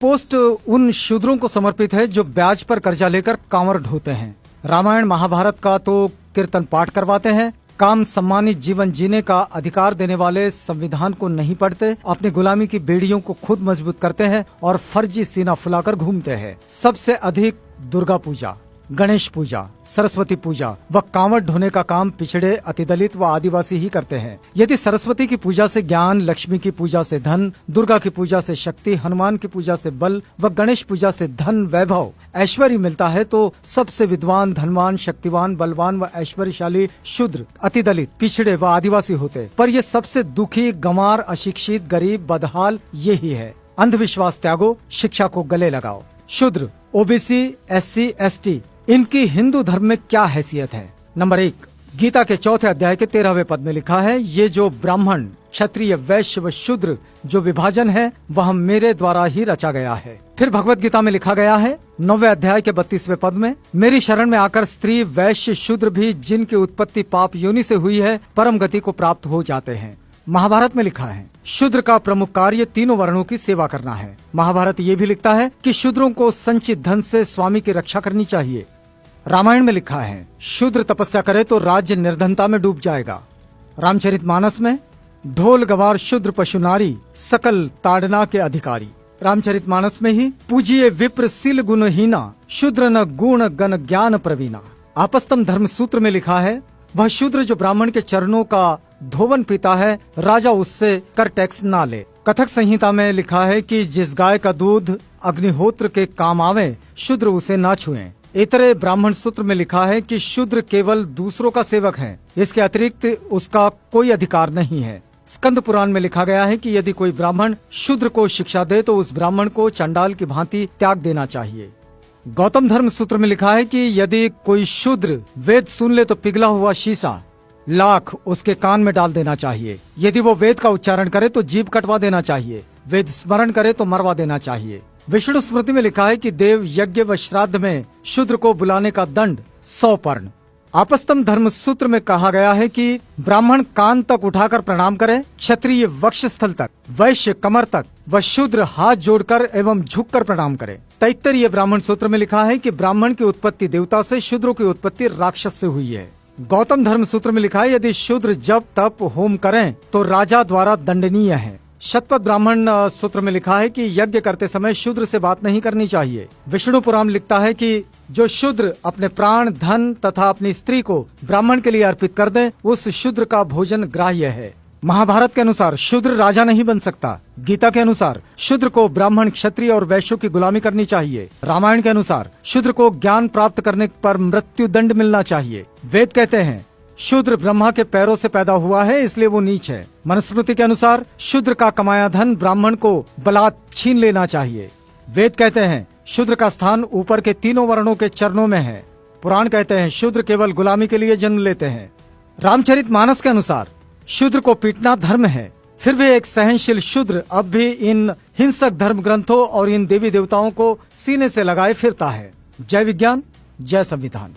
Post उन शूद्रों को समर्पित है जो ब्याज पर कर्जा लेकर कांवर ढोते हैं। रामायण महाभारत का तो कीर्तन पाठ करवाते हैं, काम सम्मानित जीवन जीने का अधिकार देने वाले संविधान को नहीं पढ़ते, अपनी गुलामी की बेड़ियों को खुद मजबूत करते हैं और फर्जी सीना फुलाकर घूमते हैं। सबसे अधिक दुर्गा पूजा, गणेश पूजा, सरस्वती पूजा व कांवड़ ढोने का काम पिछड़े, अतिदलित व आदिवासी ही करते हैं। यदि सरस्वती की पूजा से ज्ञान, लक्ष्मी की पूजा से धन, दुर्गा की पूजा से शक्ति, हनुमान की पूजा से बल व गणेश पूजा से धन, वैभव, ऐश्वर्य मिलता है तो सबसे विद्वान, धनवान, शक्तिवान, बलवान व ऐश्वर्यशाली शूद्र, अतिदलित, पिछड़े व आदिवासी होते। पर ये सबसे दुखी, गंवार, अशिक्षित, गरीब, बदहाल यही है। अंधविश्वास त्यागो, शिक्षा को गले लगाओ। शूद्र, ओबीसी, एससी, एसटी, इनकी हिंदू धर्म में क्या हैसियत है? नंबर 1, गीता के 4 अध्याय के 13वें पद में लिखा है, ये जो ब्राह्मण, क्षत्रिय, वैश्य व शूद्र जो विभाजन है वह मेरे द्वारा ही रचा गया है। फिर भगवत गीता में लिखा गया है 9वें अध्याय के 32वें पद में, मेरी शरण में आकर स्त्री, वैश्य, शूद्र भी जिनकी उत्पत्ति पाप योनि से हुई है परम गति को प्राप्त हो जाते हैं। महाभारत में लिखा है शूद्र का प्रमुख कार्य तीनों वर्णों की सेवा करना है। महाभारत ये भी लिखता है कि शूद्रों को संचित धन से स्वामी की रक्षा करनी चाहिए। रामायण में लिखा है शूद्र तपस्या करे तो राज्य निर्धनता में डूब जाएगा। रामचरितमानस में ढोल गवार शूद्र पशु नारी सकल ताड़ना के अधिकारी। रामचरितमानस में ही पूजिए विप्र सील गुणहीना शूद्र न गुण गण ज्ञान प्रवीणा। आपस्तम धर्म सूत्र में लिखा है वह शूद्र जो ब्राह्मण के चरणों का धोवन पीता है राजा उससे कर टैक्स ना ले। कथक संहिता में लिखा है कि जिस गाय का दूध अग्निहोत्र के काम आवे शूद्र उसे ना छुएं। इतरे ब्राह्मण सूत्र में लिखा है कि शूद्र केवल दूसरों का सेवक है, इसके अतिरिक्त उसका कोई अधिकार नहीं है। स्कंद पुराण में लिखा गया है कि यदि कोई ब्राह्मण शूद्र को शिक्षा दे तो उस ब्राह्मण को चंडाल की भांति त्याग देना चाहिए। गौतम धर्म सूत्र में लिखा है कि यदि कोई शूद्र वेद सुन ले तो पिघला हुआ शीशा लाख उसके कान में डाल देना चाहिए। यदि वो वेद का उच्चारण करे तो जीभ कटवा देना चाहिए, वेद स्मरण करे तो मरवा देना चाहिए। विष्णु स्मृति में लिखा है कि देव यज्ञ व श्राद्ध में शूद्र को बुलाने का दंड 100 पर्ण। आपस्तम धर्म सूत्र में कहा गया है कि ब्राह्मण कान तक उठाकर प्रणाम करे, क्षत्रिय वक्षस्थल तक, वैश्य कमर तक व शूद्र हाथ जोड़कर एवं झुककर प्रणाम करे। तैत्तरीय ब्राह्मण सूत्र में लिखा है कि ब्राह्मण की उत्पत्ति देवता से, शूद्रों की उत्पत्ति राक्षस से हुई है। गौतम धर्म सूत्र में लिखा है यदि शूद्र जब तप होम करें तो राजा द्वारा दंडनीय है। शतपथ ब्राह्मण सूत्र में लिखा है कि यज्ञ करते समय शूद्र से बात नहीं करनी चाहिए। विष्णु पुराण लिखता है कि जो शूद्र अपने प्राण, धन तथा अपनी स्त्री को ब्राह्मण के लिए अर्पित कर दे उस शूद्र का भोजन ग्राह्य है। महाभारत के अनुसार शूद्र राजा नहीं बन सकता। गीता के अनुसार शूद्र को ब्राह्मण, क्षत्रिय और वैश्यों की गुलामी करनी चाहिए। रामायण के अनुसार शूद्र को ज्ञान प्राप्त करने पर मृत्यु दंड मिलना चाहिए। वेद कहते हैं शूद्र ब्रह्मा के पैरों से पैदा हुआ है इसलिए वो नीच है। मनुस्मृति के अनुसार शूद्र का कमाया धन ब्राह्मण को बलात् छीन लेना चाहिए। वेद कहते हैं शूद्र का स्थान ऊपर के तीनों वर्णों के चरणों में है। पुराण कहते हैं शूद्र केवल गुलामी के लिए जन्म लेते हैं। रामचरितमानस के अनुसार शूद्र को पीटना धर्म है। फिर भी एक सहनशील शूद्र अब भी इन हिंसक धर्म ग्रंथों और इन देवी देवताओं को सीने से लगाए फिरता है। जय विज्ञान, जय संविधान।